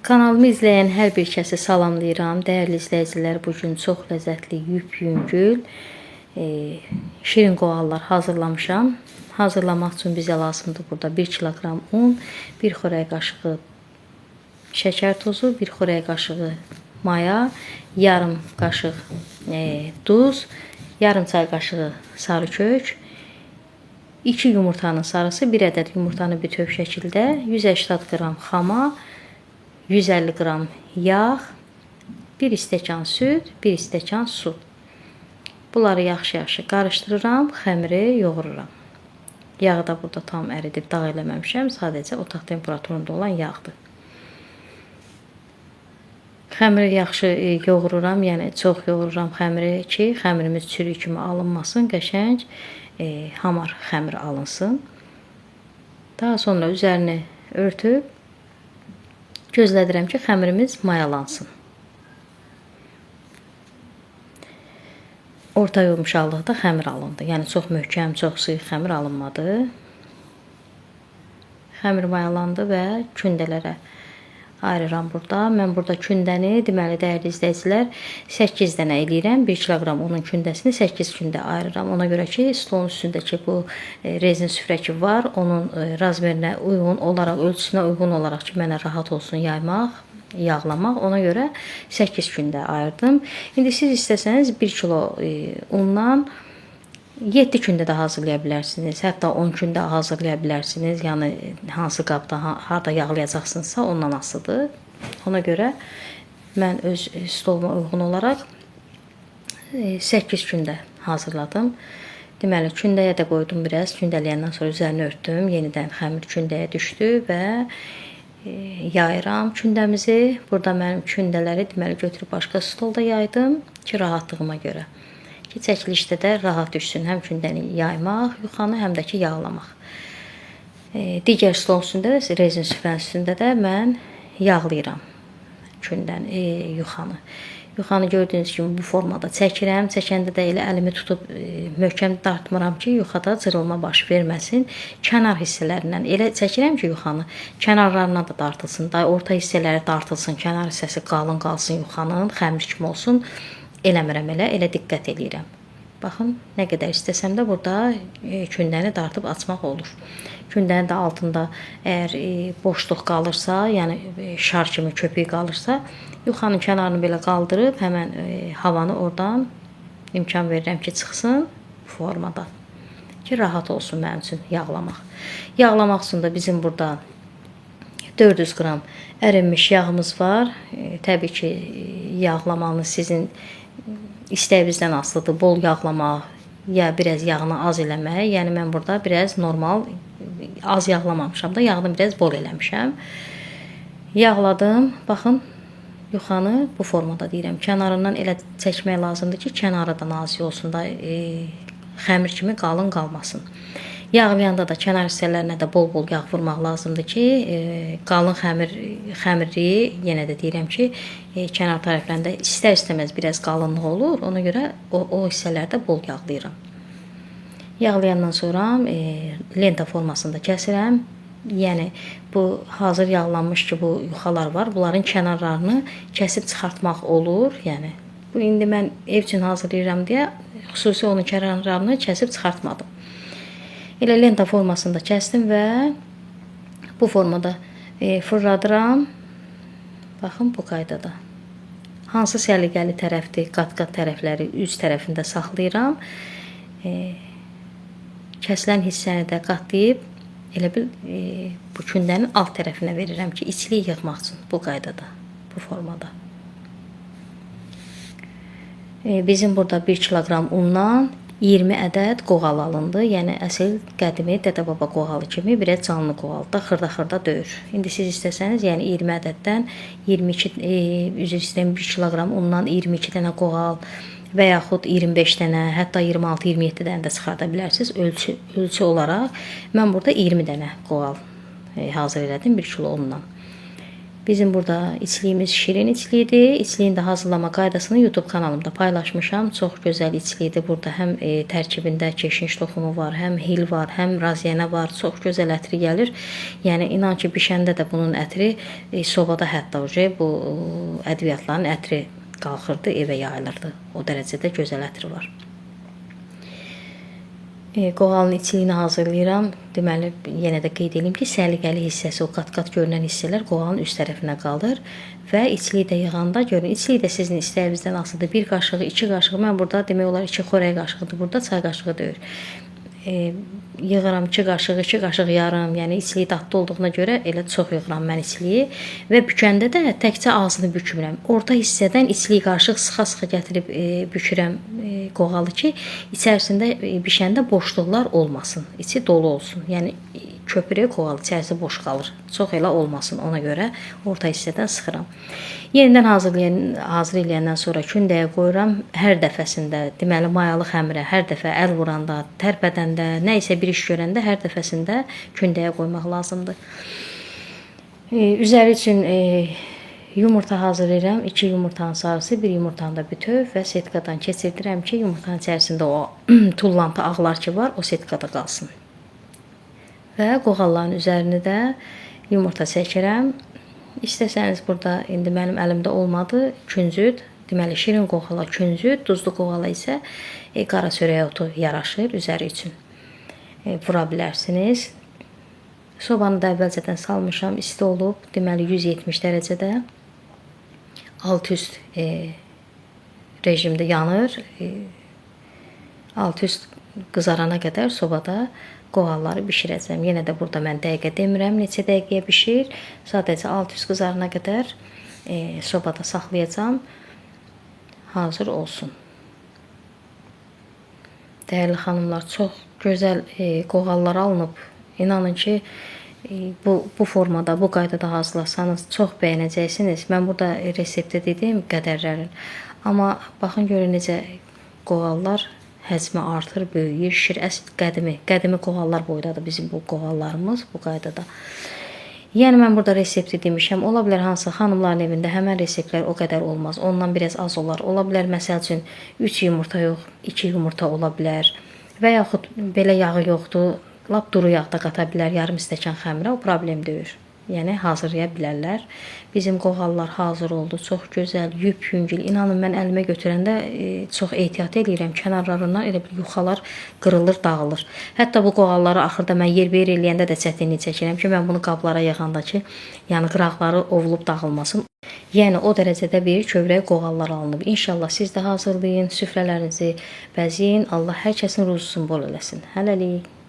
Kanalımı izləyən hər bir kəsi salamlayıram. Dəyərli izləyicilər, bugün çox ləzzətli, yüngül, şirin qoğallar hazırlamışam. Hazırlamaq üçün bizə lazımdır burada 1 kiloqram un, 1 xörək qaşığı şəkər tozu, 1 xörək qaşığı maya, yarım qaşıq duz, yarım çay qaşığı sarı kök, 2 yumurtanın sarısı, 1 ədəd yumurtanı bütöv şəkildə, 180 qram xama, 150 qram yağ, 1 stəkan süd, 1 stəkan su. Bunları yaxşı-yaxşı qarışdırıram, xəmiri yoğururam. Yağı da burada tam əridib dağ eləməmişəm, sadəcə otaq temperaturunda olan yağdır. Xəmiri yaxşı yoğururam, yəni çox yoğururam xəmiri ki, xəmirimiz çürük kimi alınmasın, qəşəng hamar xəmir alınsın. Daha sonra üzərini örtüb gözlədirəm ki, xəmirimiz mayalansın. Orta yumuşaqlıqda xəmir alındı. Yəni çox möhkəm, çox sıx xəmir alınmadı. Xəmir mayalandı və kündələrə ayırıram burada. Mən burada kündəni, deməli dəyərli izləyicilər, 8 dənə eləyirəm. 1 kiloqram unun kündəsini 8 kündə ayırıram. Ona görə ki, stolun üstündəki bu rezin süfrə ki var, onun razmerinə uyğun olaraq, ölçüsünə uyğun olaraq ki, mənə rahat olsun yaymaq, yağlamaq. Ona görə 8 kündə ayırdım. İndi siz istəsəniz 1 kilo undan 7 gündə də hazırlaya bilərsiniz. Hətta 10 gündə hazırlaya bilərsiniz. Yəni hansı qabda, harda yağlayacaqsınızsa ondan asılıdır. Ona görə mən öz stoluma uyğun olaraq 8 gündə hazırladım. Deməli, kündəyə də qoydum biraz. Kündələyəndən sonra üzərini örtdüm. Yenidən xəmir kündəyə düşdü və yayıram kündəmizi. Burada mənim kündələri deməli götürüb başqa stolda yaydım ki, rahatlığıma görə. Ki, çəkilişdə də rahat düşsün. Həm kündəni yaymaq, yuxanı, həm də ki, yağlamaq. Digər stol üstündə də, rezin süfrənin üstündə də mən yağlayıram kündəni, yuxanı. Yuxanı gördüyünüz kimi bu formada çəkirəm. Çəkəndə də elə əlimi tutub möhkəm dartmıram ki, yuxada cırılma baş verməsin. Kənar hissələrindən elə çəkirəm ki, yuxanı kənarlarına da dartılsın. Orta hissələri dartılsın, kənar hissəsi qalın qalsın yuxanın, xəmir kimi olsun. Eləmirəm elə diqqət eləyirəm. Baxın, nə qədər istəsəm də burada kündəni dartıb açmaq olur. Kündənin də altında əgər boşluq qalırsa, yəni şar kimi köpük qalırsa, yuxanın kənarını belə qaldırıb həmən havanı oradan imkan verirəm ki, çıxsın bu formada. Ki, rahat olsun mənim üçün yağlamaq. Yağlamaq üçün də bizim burada 400 qram ərinmiş yağımız var. Təbii ki, yağlamanız sizin istəyinizdən asılıdır. Bol yağlamaq, ya biraz yağını az eləmək. Yəni mən burada biraz normal az yağlamamışam da, yağını biraz bol eləmişəm. Yağladım. Baxın, yuxanı bu formada deyirəm. Kənarından elə çəkmək lazımdır ki, kənarı da nazik olsun da, xəmir kimi qalın qalmasın. Yağlayanda da kənar hissələrinə də bol-bol yağ vurmaq lazımdır ki, qalın xəmiri, yenə də deyirəm ki, kənar tərəflərində istər-istəməz biraz qalınlıq olur. Ona görə o hissələrdə bol yağlayıram. Yağlayandan sonra lenta formasında kəsirəm. Yəni bu hazır yağlanmış ki, bu yuxalar var. Bunların kənarlarını kəsib çıxartmaq olur. Yəni bu indi mən ev üçün hazırlayıram deyə xüsusi onun kənarlarını kəsib çıxartmadım. Elə lenta formasında kəsdim və bu formada fırladıram. Baxın, bu qaydada. Hansı səliqəli tərəfdir, qat-qat tərəfləri üz tərəfində saxlayıram. Kəsilən hissəni də qatlayıb elə bil bu kündənin alt tərəfinə verirəm ki, içliyi yığmaq üçün bu qaydada, bu formada. Bizim burada 1 kiloqram undan 20 ədəd qoğal alındı. Yəni əsl qədimi dədə-baba qoğalı kimi biraz canlı qoğalda xırda-xırda döyür. İndi siz istəsəniz, yəni 20 ədəddən 22 üzr istəyirəm 1 kiloqram undan 22 dənə qoğal və yaxud 25 dənə, hətta 26-27 dənə də çıxarda bilərsiniz ölçü olaraq. Mən burada 20 dənə qoğal hazır elədim 1 kilo undan. Bizim burada içliyimiz şirin içlidir. İçliyin də hazırlama qaydasını YouTube kanalımda paylaşmışam. Çox gözəl içlidir. Burada həm tərkibində keşniş toxumu var, həm hil var, həm raziyana var. Çox gözəl ətri gəlir. Yəni inan ki, bişəndə də bunun ətri sobada hətta bu ədviyyatların ətri qalxırdı, evə yayılırdı. O dərəcədə gözəl ətri var. Qoğalın içliyini hazırlayıram. Deməli, yenə də qeyd edeyim ki, səliqəli hissəsi, o qat-qat görünən hissələr qoğalın üst tərəfinə qalır və içliyi də yığanda görün. İçliyi də sizin istəyinizdən asılıdır. 1 qaşığı, 2 qaşığı, mən burada demək olar 2 xörək qaşığıdır. Burada çay qaşığı deyil. Yığıram 2 qaşıq, 2 qaşıq yarım. Yəni içliyi dadlı olduğuna görə elə çox yığıram mən içliyi və bükəndə də təkcə ağzını bükmürəm. Orta hissədən içliyi qarışıq sıxa-sıxa gətirib bükürəm qoğalı ki, içərisində bişəndə boşluqlar olmasın. İçi dolu olsun. Yəni köpürək qoğalı içərisi boş qalır. Çox elə olmasın. Ona görə orta hissədən sıxıram. Yenidən hazır eləyəndən sonra kündəyə qoyuram. Hər dəfəsində, deməli mayalı xəmirə hər dəfə əl vuranda, tərpədəndə, nə isə bir iş görəndə hər dəfəsində kündəyə qoymaq lazımdır. Üzəri üçün yumurta hazırlayıram. 2 yumurtanın sarısı, 1 yumurtanın da bütöv və setkadan keçirdirəm ki, yumurtanın içərisində o tullantı ağlar ki var, o setkada qalsın. Və qoğalların üzərini də yumurta çəkirəm. İstəsəniz burada indi mənim əlimdə olmadı, küncüd, deməli şirin qoğala küncüd, duzlu qoğala isə qara çörək otu yaraşır üzəri üçün. Vura bilərsiniz. Sobanı da əvvəlcədən salmışam, isti olub, deməli 170 dərəcədə alt-üst rejimdə yanır. Alt-üst qızarana qədər sobada qoğalları bişirəcəm. Yenə də burada mən dəqiqə demirəm, neçə dəqiqəyə bişir. Sadəcə alt-üst qızarana qədər sobada saxlayacağam. Hazır olsun. Dəyərli xanımlar, çox gözəl qoğallar alınıb. İnanın ki, bu formada, bu qaydada hazırlasanız çox bəyənəcəksiniz. Mən burada reseptdə dediyim qədərlərin. Amma baxın görün necə qoğallar həcmi artır, böyüyür, şişir. Əsl qədimi qoğallar boydadır bizim bu qoğallarımız bu qaydada. Yəni mən burada resepti demişəm. Ola bilər hansısa xanımların evində həmən reseptlər o qədər olmaz. Ondan biraz az olar. Ola bilər məsəl üçün 3 yumurta yox, 2 yumurta ola bilər. Və yaxud belə yağı yoxdur, lap duru yağda qata bilər, yarım stəkan xəmirə, o problem deyil. Yəni hazırlaya bilərlər. Bizim qoğallar hazır oldu. Çox gözəl, yüngül. İnanın mən əlimə götürəndə çox ehtiyat edirəm. Kənarlarından elə bir yuxalar qırılır, dağılır. Hətta bu qoğalları axırda mən yer-bir eləyəndə də çətinlik çəkirəm ki, mən bunu qablara yığanda ki, yəni qıraqları ovulub dağılmasın. Yəni o dərəcədə bir kövrək qoğallar alınıb. İnşallah siz də hazırlayın, süfrələrinizi bəzəyin. Allah hər kəsin ruzusunu bol eləsin. Hələlik.